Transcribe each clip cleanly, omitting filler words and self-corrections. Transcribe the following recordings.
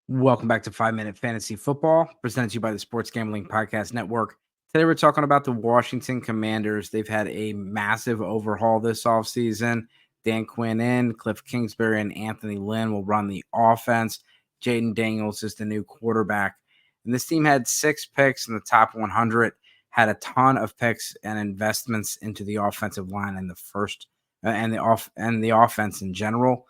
Welcome back to 5 Minute Fantasy Football, presented to you by the Sports Gambling Podcast Network. Today we're talking about the Washington Commanders. They've had a massive overhaul this offseason. Dan Quinn in, Kliff Kingsbury and Anthony Lynn will run the offense. Jayden Daniels is the new quarterback. And this team had 6 picks in the top 100, had a ton of picks and investments into the offensive line in the first and the offense in general.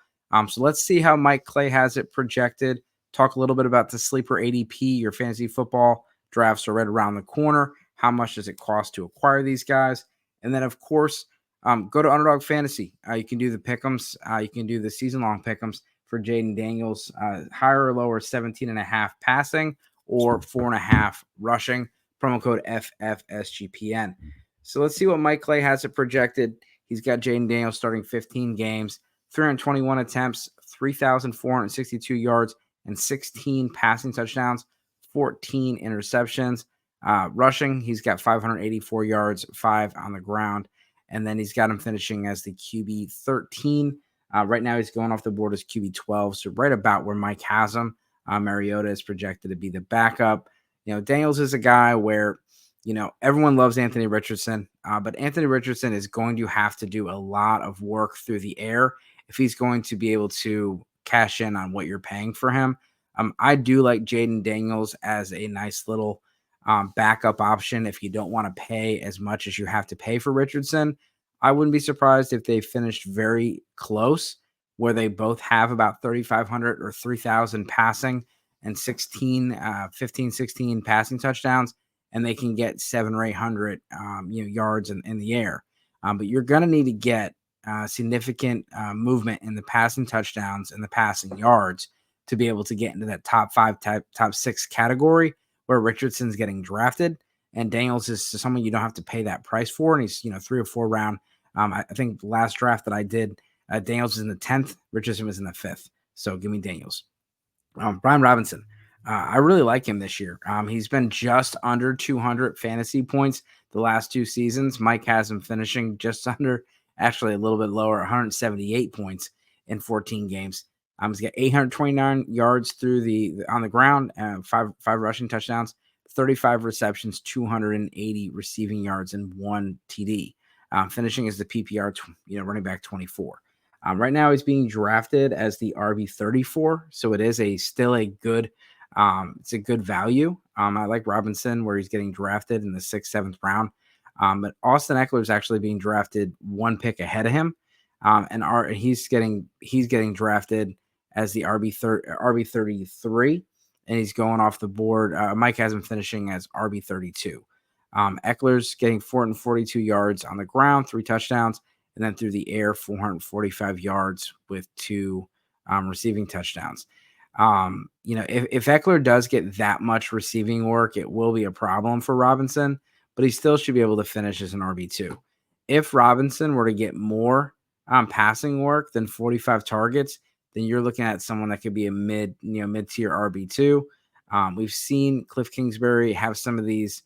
So let's see how Mike Clay has it projected. Talk a little bit about the Sleeper ADP. Your fantasy football drafts are right around the corner. How much does it cost to acquire these guys? And then, of course, go to Underdog Fantasy. You can do the pick'ems. You can do the season-long pick'ems for Jayden Daniels. Higher or lower 17.5 passing or 4.5 rushing. Promo code FFSGPN. So let's see what Mike Clay has it projected. He's got Jayden Daniels starting 15 games, 321 attempts, 3,462 yards, and 16 passing touchdowns, 14 interceptions. Rushing, he's got 584 yards, 5 on the ground. And then he's got him finishing as the QB 13. Right now he's going off the board as QB 12, so right about where Mike has him. Mariota is projected to be the backup. Daniels is a guy where, everyone loves Anthony Richardson, but Anthony Richardson is going to have to do a lot of work through the air if he's going to be able to cash in on what you're paying for him. I do like Jayden Daniels as a nice little backup option if you don't want to pay as much as you have to pay for Richardson. I wouldn't be surprised if they finished very close, where they both have about 3,500 or 3,000 passing and 16 passing touchdowns, and they can get 700 or 800 yards in the air. But you're going to need to get significant movement in the passing touchdowns and the passing yards to be able to get into that top 5, top 6 category where Richardson's getting drafted, and Daniels is someone you don't have to pay that price for. And he's 3 or 4 round. I think the last draft that I did, Daniels was in the 10th, Richardson was in the 5th. So give me Daniels. Brian Robinson, I really like him this year. He's been just under 200 fantasy points the last 2 seasons. Mike has him finishing just under, actually a little bit lower, 178 points in 14 games. He's got 829 yards on the ground, 5 rushing touchdowns, 35 receptions, 280 receiving yards, and 1 TD. Finishing as the PPR, running back 24. Right now, he's being drafted as the RB 34, so it is still a good. It's a good value. I like Robinson where he's getting drafted in the 6th, 7th round. But Austin Eckler is actually being drafted 1 pick ahead of him, and he's getting drafted as the RB 33, and he's going off the board. Mike has him finishing as RB 32. Eckler's getting 442 yards on the ground, 3 touchdowns, and then through the air, 445 yards with 2 receiving touchdowns. If Eckler does get that much receiving work, it will be a problem for Robinson, but he still should be able to finish as an RB2. If Robinson were to get more passing work than 45 targets, then you're looking at someone that could be a mid-tier RB2. We've seen Kliff Kingsbury have some of these,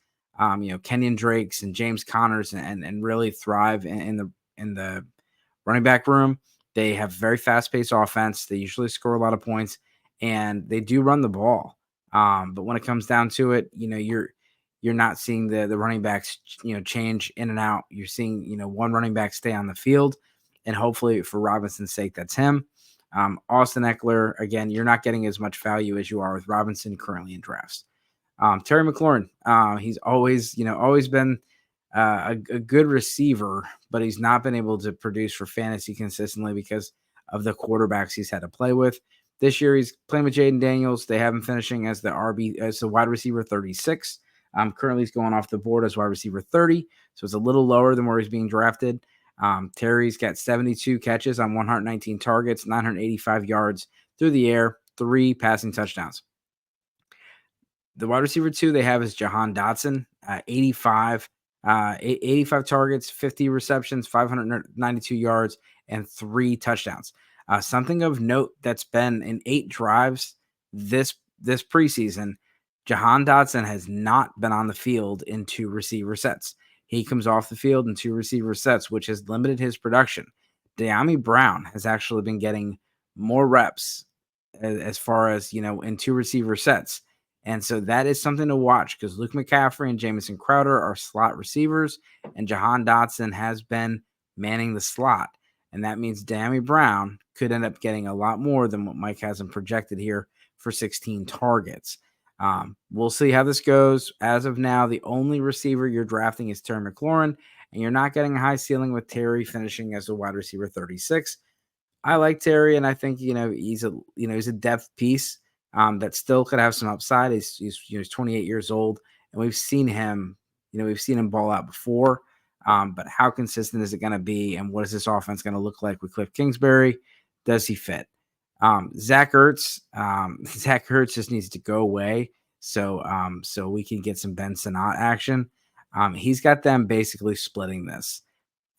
Kenyon Drakes and James Connors and really thrive in the running back room. They have very fast-paced offense. They usually score a lot of points, and they do run the ball. But when it comes down to it, you're not seeing the running backs, change in and out. You're seeing, one running back stay on the field, and hopefully for Robinson's sake, that's him. Austin Eckler, again, you're not getting as much value as you are with Robinson currently in drafts. Terry McLaurin, he's always been a good receiver, but he's not been able to produce for fantasy consistently because of the quarterbacks he's had to play with. This year, he's playing with Jayden Daniels. They have him finishing as the wide receiver 36. Currently, he's going off the board as wide receiver 30, so it's a little lower than where he's being drafted. Terry's got 72 catches on 119 targets, 985 yards through the air, 3 passing touchdowns. The wide receiver 2 they have is Jahan Dotson, 85 targets, 50 receptions, 592 yards, and 3 touchdowns. Something of note that's been in 8 drives this preseason, Jahan Dotson has not been on the field in 2 receiver sets. He comes off the field in 2 receiver sets, which has limited his production. De'Ami Brown has actually been getting more reps as far as, in two receiver sets. And so that is something to watch because Luke McCaffrey and Jamison Crowder are slot receivers, and Jahan Dotson has been manning the slot. And that means De'Ami Brown could end up getting a lot more than what Mike has him projected here for 16 targets. We'll see how this goes. As of now, the only receiver you're drafting is Terry McLaurin, and you're not getting a high ceiling with Terry finishing as a wide receiver 36. I like Terry, and I think he's a depth piece that still could have some upside. He's 28 years old, and we've seen him ball out before. But how consistent is it going to be, and what is this offense going to look like with Kliff Kingsbury? Does he fit? Zach Ertz just needs to go away so we can get some Ben Sinnott action. He's got them basically splitting this.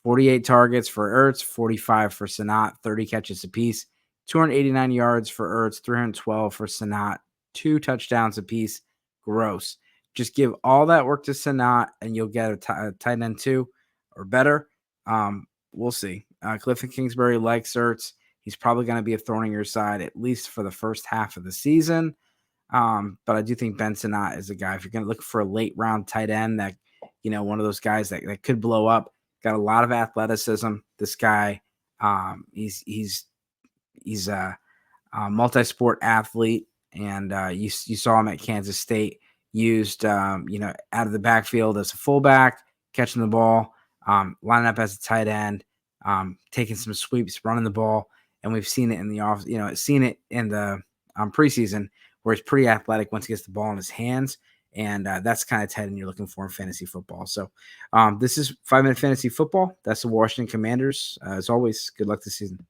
48 targets for Ertz, 45 for Sinnott, 30 catches apiece, 289 yards for Ertz, 312 for Sinnott, 2 touchdowns apiece. Gross. Just give all that work to Sinnott, and you'll get a tight end 2 or better. We'll see. Kliff Kingsbury likes Ertz. He's probably going to be a thorn in your side, at least for the first half of the season. But I do think Ben Sinnott is a guy, if you're going to look for a late round tight end that, one of those guys that could blow up, got a lot of athleticism. This guy, he's a multi-sport athlete, and you saw him at Kansas State, used out of the backfield as a fullback, catching the ball, lining up as a tight end, taking some sweeps, running the ball, and we've seen it in the seen it in the preseason where he's pretty athletic once he gets the ball in his hands. And that's kind of tight end you're looking for in fantasy football. So this is 5-Minute Fantasy Football. That's the Washington Commanders. As always, good luck this season.